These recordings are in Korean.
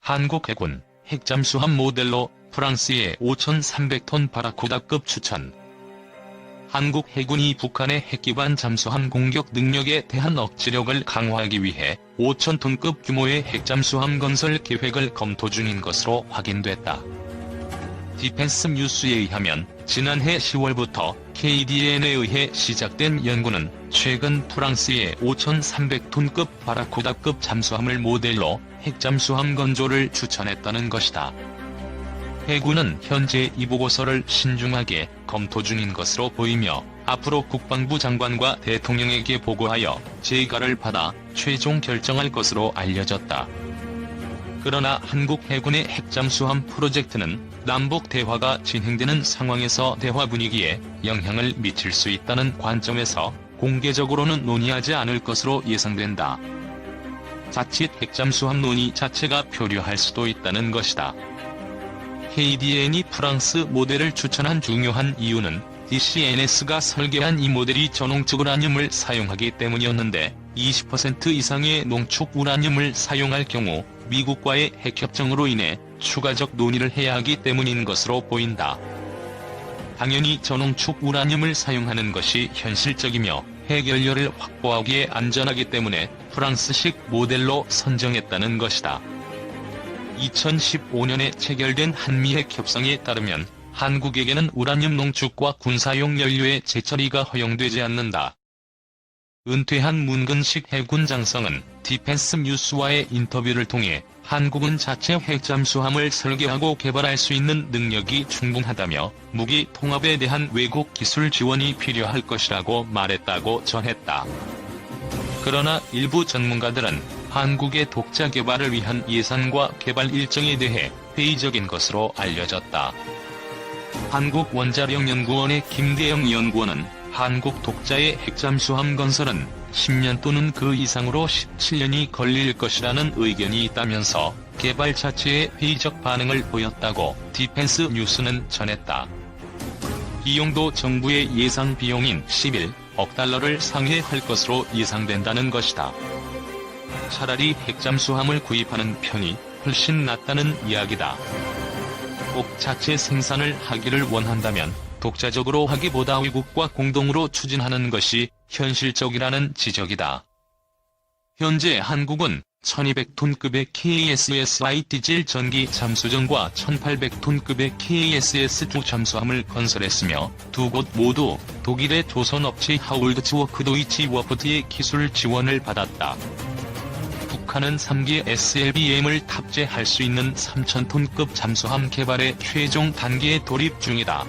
한국 해군 핵잠수함 모델로 프랑스의 5,300톤 바라쿠다급 추천. 한국 해군이 북한의 핵기반 잠수함 공격 능력에 대한 억지력을 강화하기 위해 5,000톤급 규모의 핵잠수함 건설 계획을 검토 중인 것으로 확인됐다. 디펜스 뉴스에 의하면 지난해 10월부터 KDN에 의해 시작된 연구는 최근 프랑스의 5,300톤급 바라쿠다급 잠수함을 모델로 핵잠수함 건조를 추천했다는 것이다. 해군은 현재 이 보고서를 신중하게 검토 중인 것으로 보이며 앞으로 국방부 장관과 대통령에게 보고하여 재가를 받아 최종 결정할 것으로 알려졌다. 그러나 한국 해군의 핵잠수함 프로젝트는 남북 대화가 진행되는 상황에서 대화 분위기에 영향을 미칠 수 있다는 관점에서 공개적으로는 논의하지 않을 것으로 예상된다. 자칫 핵잠수함 논의 자체가 표류할 수도 있다는 것이다. KDN이 프랑스 모델을 추천한 중요한 이유는 DCNS가 설계한 이 모델이 전홍축 우라늄을 사용하기 때문이었는데 20% 이상의 농축 우라늄을 사용할 경우 미국과의 핵협정으로 인해 추가적 논의를 해야 하기 때문인 것으로 보인다. 당연히 전홍축 우라늄을 사용하는 것이 현실적이며 핵연료를 확보하기에 안전하기 때문에 프랑스식 모델로 선정했다는 것이다. 2015년에 체결된 한미핵 협상에 따르면 한국에게는 우라늄 농축과 군사용 연료의 재처리가 허용되지 않는다. 은퇴한 문근식 해군 장성은 디펜스 뉴스와의 인터뷰를 통해 한국은 자체 핵잠수함을 설계하고 개발할 수 있는 능력이 충분하다며 무기 통합에 대한 외국 기술 지원이 필요할 것이라고 말했다고 전했다. 그러나 일부 전문가들은 한국의 독자 개발을 위한 예산과 개발 일정에 대해 회의적인 것으로 알려졌다. 한국원자력연구원의 김대영 연구원은 한국 독자의 핵잠수함 건설은 10년 또는 그 이상으로 17년이 걸릴 것이라는 의견이 있다면서 개발 자체에 회의적 반응을 보였다고 디펜스 뉴스는 전했다. 비용도 정부의 예상 비용인 11억 달러를 상회할 것으로 예상된다는 것이다. 차라리 핵잠수함을 구입하는 편이 훨씬 낫다는 이야기다. 꼭 자체 생산을 하기를 원한다면 독자적으로 하기보다 외국과 공동으로 추진하는 것이 현실적이라는 지적이다. 현재 한국은 1200톤급의 KSSI 디젤 전기 잠수정과 1800톤급의 KSS2 잠수함을 건설했으며 두 곳 모두 독일의 조선업체 하울드츠워크 도이치 워프트의 기술 지원을 받았다. 북한은 3기 SLBM을 탑재할 수 있는 3000톤급 잠수함 개발의 최종 단계에 돌입 중이다.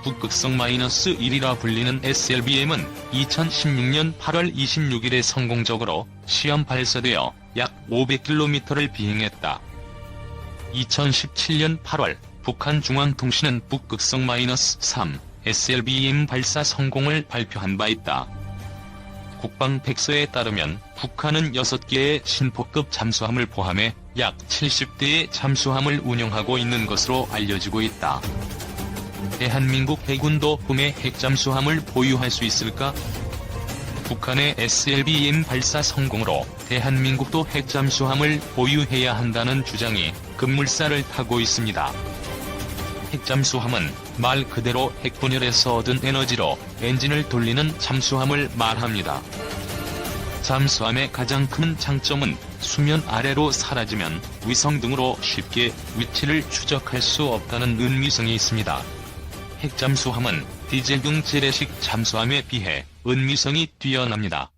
북극성 -1이라 불리는 SLBM은 2016년 8월 26일에 성공적으로 시험 발사되어 약 500km를 비행했다. 2017년 8월 북한 중앙통신은 북극성 -3 SLBM 발사 성공을 발표한 바 있다. 국방백서에 따르면 북한은 6개의 신포급 잠수함을 포함해 약 70대의 잠수함을 운영하고 있는 것으로 알려지고 있다. 대한민국 해군도 꿈의 핵잠수함을 보유할 수 있을까? 북한의 SLBM 발사 성공으로 대한민국도 핵잠수함을 보유해야 한다는 주장이 급물살을 타고 있습니다. 핵잠수함은 말 그대로 핵분열에서 얻은 에너지로 엔진을 돌리는 잠수함을 말합니다. 잠수함의 가장 큰 장점은 수면 아래로 사라지면 위성 등으로 쉽게 위치를 추적할 수 없다는 은위성이 있습니다. 핵잠수함은 디젤 등 재래식 잠수함에 비해 은위성이 뛰어납니다.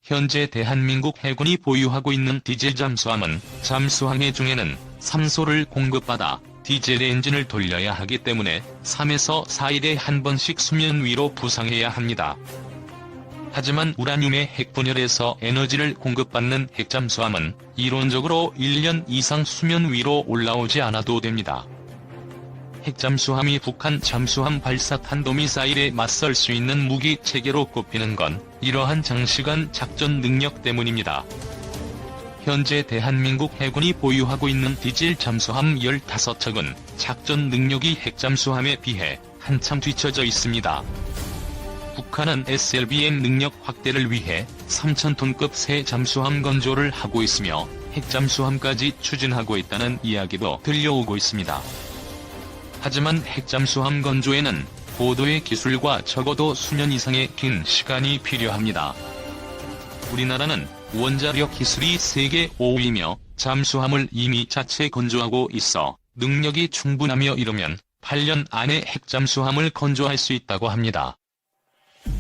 현재 대한민국 해군이 보유하고 있는 디젤 잠수함은 잠수함의 중에는 산소를 공급받아 디젤 엔진을 돌려야 하기 때문에 3에서 4일에 한 번씩 수면 위로 부상해야 합니다. 하지만 우라늄의 핵분열에서 에너지를 공급받는 핵잠수함은 이론적으로 1년 이상 수면 위로 올라오지 않아도 됩니다. 핵잠수함이 북한 잠수함 발사 탄도미사일에 맞설 수 있는 무기 체계로 꼽히는 건 이러한 장시간 작전 능력 때문입니다. 현재 대한민국 해군이 보유하고 있는 디젤 잠수함 15척은 작전 능력이 핵잠수함에 비해 한참 뒤처져 있습니다. 북한은 SLBM 능력 확대를 위해 3,000톤급 새 잠수함 건조를 하고 있으며 핵잠수함까지 추진하고 있다는 이야기도 들려오고 있습니다. 하지만 핵잠수함 건조에는 고도의 기술과 적어도 수년 이상의 긴 시간이 필요합니다. 우리나라는 원자력 기술이 세계 5위이며 잠수함을 이미 자체 건조하고 있어 능력이 충분하며 이르면 8년 안에 핵잠수함을 건조할 수 있다고 합니다.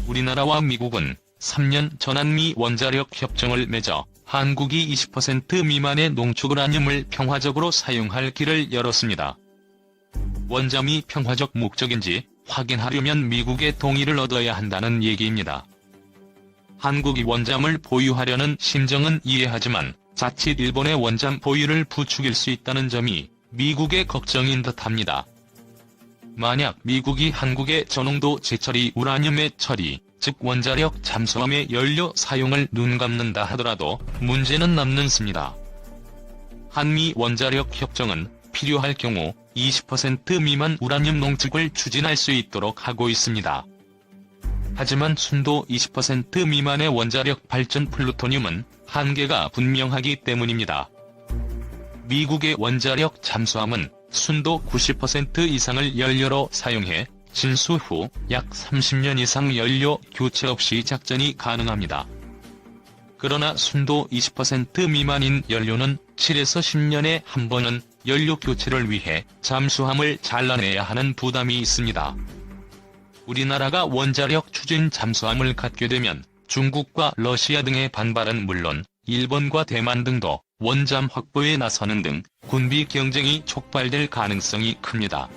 우리나라와 미국은 3년 전 한미 원자력 협정을 맺어 한국이 20% 미만의 농축우라늄을 평화적으로 사용할 길을 열었습니다. 원잠이 평화적 목적인지 확인하려면 미국의 동의를 얻어야 한다는 얘기입니다. 한국이 원잠을 보유하려는 심정은 이해하지만 자칫 일본의 원잠 보유를 부추길 수 있다는 점이 미국의 걱정인 듯합니다. 만약 미국이 한국의 저농도 제처리 우라늄의 처리, 즉 원자력 잠수함의 연료 사용을 눈감는다 하더라도 문제는 남는습니다. 한미 원자력 협정은 필요할 경우 20% 미만 우라늄 농축을 추진할 수 있도록 하고 있습니다. 하지만 순도 20% 미만의 원자력 발전 플루토늄은 한계가 분명하기 때문입니다. 미국의 원자력 잠수함은 순도 90% 이상을 연료로 사용해 진수 후 약 30년 이상 연료 교체 없이 작전이 가능합니다. 그러나 순도 20% 미만인 연료는 7에서 10년에 한 번은 연료 교체를 위해 잠수함을 잘라내야 하는 부담이 있습니다. 우리나라가 원자력 추진 잠수함을 갖게 되면 중국과 러시아 등의 반발은 물론 일본과 대만 등도 원잠 확보에 나서는 등 군비 경쟁이 촉발될 가능성이 큽니다.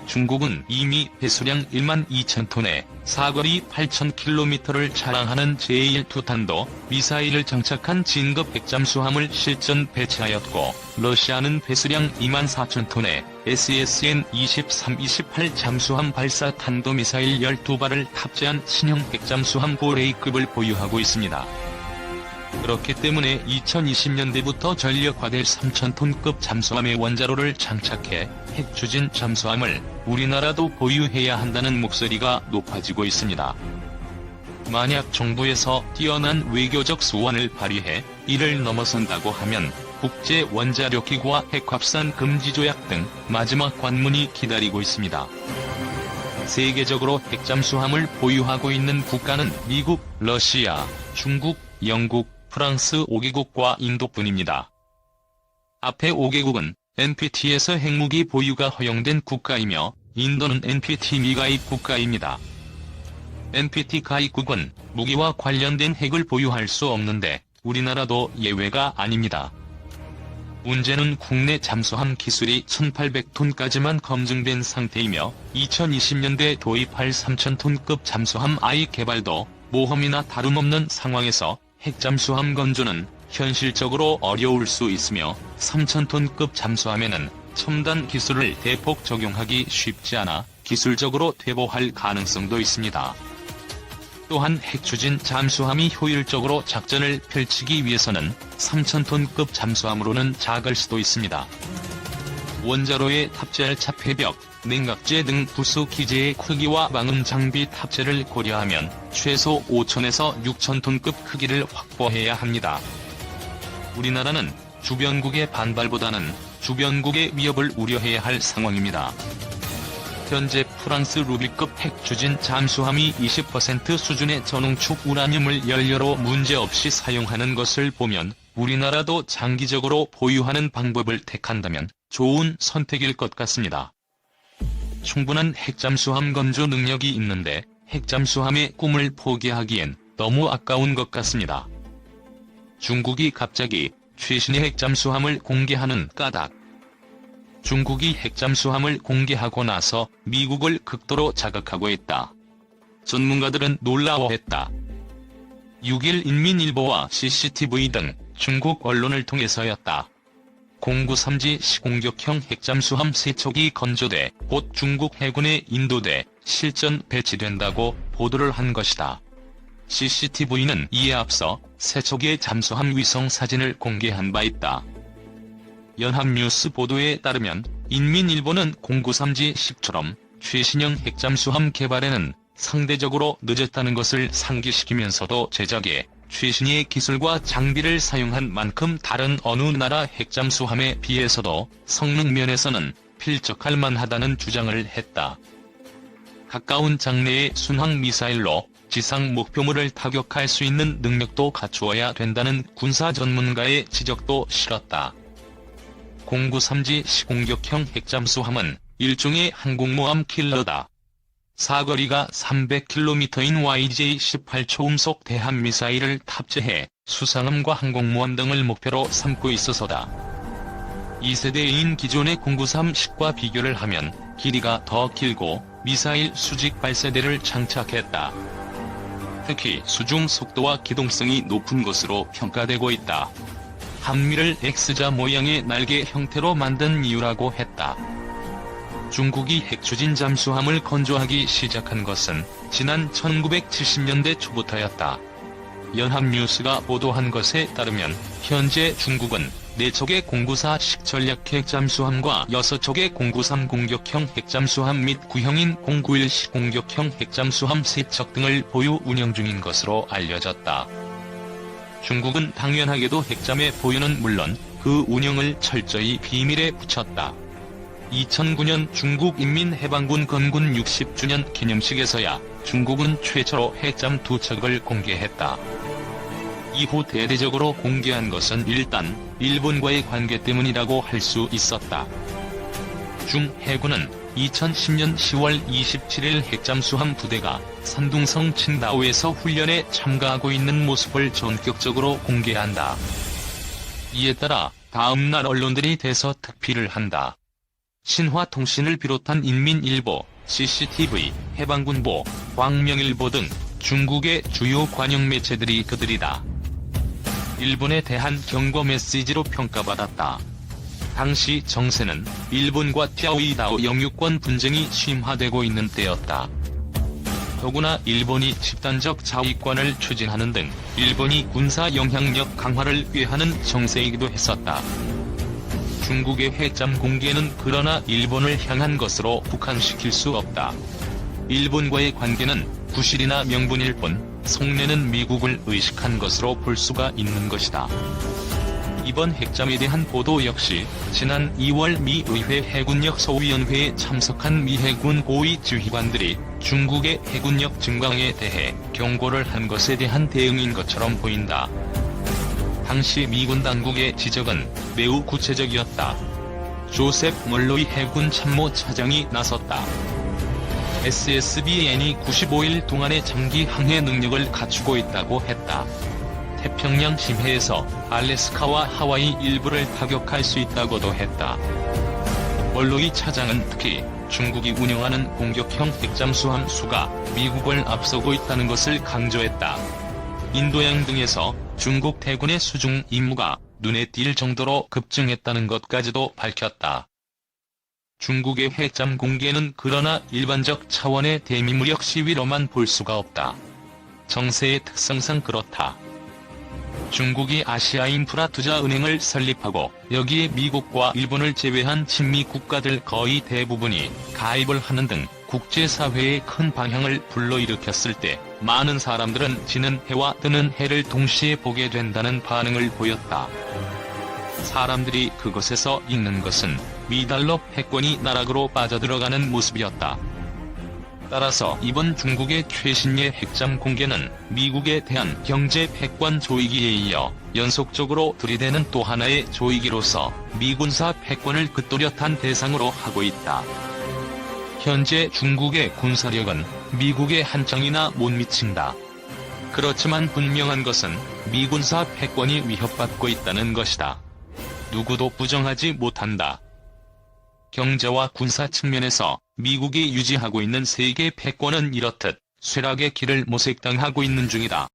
중국은 이미 배수량 12,000톤에 사거리 8,000km를 자랑하는 제1투탄도 미사일을 장착한 진급 핵잠수함을 실전 배치하였고, 러시아는 배수량 24,000톤에 SSN-23-28 잠수함 발사 탄도미사일 12발을 탑재한 신형 핵잠수함 고레이급을 보유하고 있습니다. 그렇기 때문에 2020년대부터 전력화될 3,000톤급 잠수함의 원자로를 장착해 핵추진 잠수함을 우리나라도 보유해야 한다는 목소리가 높아지고 있습니다. 만약 정부에서 뛰어난 외교적 수완을 발휘해 이를 넘어선다고 하면 국제원자력기구와 핵확산 금지조약 등 마지막 관문이 기다리고 있습니다. 세계적으로 핵잠수함을 보유하고 있는 국가는 미국, 러시아, 중국, 영국, 프랑스 5개국과 인도뿐입니다. 앞에 5개국은 NPT에서 핵무기 보유가 허용된 국가이며 인도는 NPT 미가입 국가입니다. NPT 가입국은 무기와 관련된 핵을 보유할 수 없는데 우리나라도 예외가 아닙니다. 문제는 국내 잠수함 기술이 1,800톤까지만 검증된 상태이며 2020년대 도입할 3,000톤급 잠수함 아이 개발도 모험이나 다름없는 상황에서 핵잠수함 건조는 현실적으로 어려울 수 있으며 3,000톤급 잠수함에는 첨단 기술을 대폭 적용하기 쉽지 않아 기술적으로 퇴보할 가능성도 있습니다. 또한 핵추진 잠수함이 효율적으로 작전을 펼치기 위해서는 3,000톤급 잠수함으로는 작을 수도 있습니다. 원자로에 탑재할 차폐벽, 냉각제 등 부수 기재의 크기와 방음 장비 탑재를 고려하면 최소 5,000에서 6,000톤급 크기를 확보해야 합니다. 우리나라는 주변국의 반발보다는 주변국의 위협을 우려해야 할 상황입니다. 현재 프랑스 루비급 핵추진 잠수함이 20% 수준의 저농축 우라늄을 연료로 문제없이 사용하는 것을 보면 우리나라도 장기적으로 보유하는 방법을 택한다면 좋은 선택일 것 같습니다. 충분한 핵잠수함 건조 능력이 있는데 핵잠수함의 꿈을 포기하기엔 너무 아까운 것 같습니다. 중국이 갑자기 최신의 핵잠수함을 공개하는 까닭. 중국이 핵잠수함을 공개하고 나서 미국을 극도로 자극하고 있다. 전문가들은 놀라워했다. 6일 인민일보와 CCTV 등 중국 언론을 통해서였다. 093지 시공격형 핵잠수함 3척이 건조돼 곧 중국 해군에 인도돼 실전 배치된다고 보도를 한 것이다. CCTV는 이에 앞서 3척의 잠수함 위성 사진을 공개한 바 있다. 연합뉴스 보도에 따르면 인민일보는 093지 10처럼 최신형 핵잠수함 개발에는 상대적으로 늦었다는 것을 상기시키면서도 제작에 최신의 기술과 장비를 사용한 만큼 다른 어느 나라 핵잠수함에 비해서도 성능 면에서는 필적할 만하다는 주장을 했다. 가까운 장래의 순항 미사일로 지상 목표물을 타격할 수 있는 능력도 갖추어야 된다는 군사 전문가의 지적도 실었다. 093G 시공격형 핵잠수함은 일종의 항공모함 킬러다. 사거리가 300km인 YJ-18 초음속 대함미사일을 탑재해 수상함과 항공모함 등을 목표로 삼고 있어서다. 2세대인 기존의 093식과 비교를 하면 길이가 더 길고 미사일 수직 발사대를 장착했다. 특히 수중 속도와 기동성이 높은 것으로 평가되고 있다. 함미를 X자 모양의 날개 형태로 만든 이유라고 했다. 중국이 핵추진 잠수함을 건조하기 시작한 것은 지난 1970년대 초부터였다. 연합뉴스가 보도한 것에 따르면 현재 중국은 4척의 094식 전략핵 잠수함과 6척의 093 공격형 핵잠수함 및 구형인 091식 공격형 핵잠수함 3척 등을 보유 운영 중인 것으로 알려졌다. 중국은 당연하게도 핵잠의 보유는 물론 그 운영을 철저히 비밀에 붙였다. 2009년 중국인민해방군 건군 60주년 기념식에서야 중국은 최초로 핵잠 2척을 공개했다. 이후 대대적으로 공개한 것은 일단 일본과의 관계 때문이라고 할 수 있었다. 중 해군은 2010년 10월 27일 핵잠수함 부대가 산둥성 칭다오에서 훈련에 참가하고 있는 모습을 전격적으로 공개한다. 이에 따라 다음날 언론들이 대서특필을 한다. 신화통신을 비롯한 인민일보, CCTV, 해방군보, 광명일보 등 중국의 주요 관영 매체들이 그들이다. 일본에 대한 경고 메시지로 평가받았다. 당시 정세는 일본과 띠아오이다오 영유권 분쟁이 심화되고 있는 때였다. 더구나 일본이 집단적 자위권을 추진하는 등 일본이 군사 영향력 강화를 꾀하는 정세이기도 했었다. 중국의 핵잠 공개는 그러나 일본을 향한 것으로 국한시킬 수 없다. 일본과의 관계는 구실이나 명분일 뿐 속내는 미국을 의식한 것으로 볼 수가 있는 것이다. 이번 핵잠에 대한 보도 역시 지난 2월 미 의회 해군력 소위원회에 참석한 미 해군 고위 지휘관들이 중국의 해군력 증강에 대해 경고를 한 것에 대한 대응인 것처럼 보인다. 당시 미군 당국의 지적은 매우 구체적이었다. 조셉 멀로이 해군 참모차장이 나섰다. SSBN이 95일 동안의 장기 항해 능력을 갖추고 있다고 했다. 태평양 심해에서 알래스카와 하와이 일부를 타격할 수 있다고도 했다. 멀로이 차장은 특히 중국이 운영하는 공격형 핵잠수함 수가 미국을 앞서고 있다는 것을 강조했다. 인도양 등에서 중국 대군의 수중 임무가 눈에 띌 정도로 급증했다는 것까지도 밝혔다. 중국의 핵잠 공개는 그러나 일반적 차원의 대미무력 시위로만 볼 수가 없다. 정세의 특성상 그렇다. 중국이 아시아인프라투자은행을 설립하고 여기에 미국과 일본을 제외한 친미 국가들 거의 대부분이 가입을 하는 등 국제사회의 큰 방향을 불러일으켰을 때 많은 사람들은 지는 해와 뜨는 해를 동시에 보게 된다는 반응을 보였다. 사람들이 그것에서 읽는 것은 미달러 패권이 나락으로 빠져들어가는 모습이었다. 따라서 이번 중국의 최신의 핵잠 공개는 미국에 대한 경제 패권 조이기에 이어 연속적으로 들이대는 또 하나의 조이기로서 미군사 패권을 긋도렷한 대상으로 하고 있다. 현재 중국의 군사력은 미국의 한창이나 못 미친다. 그렇지만 분명한 것은 미군사 패권이 위협받고 있다는 것이다. 누구도 부정하지 못한다. 경제와 군사 측면에서 미국이 유지하고 있는 세계 패권은 이렇듯 쇠락의 길을 모색당하고 있는 중이다.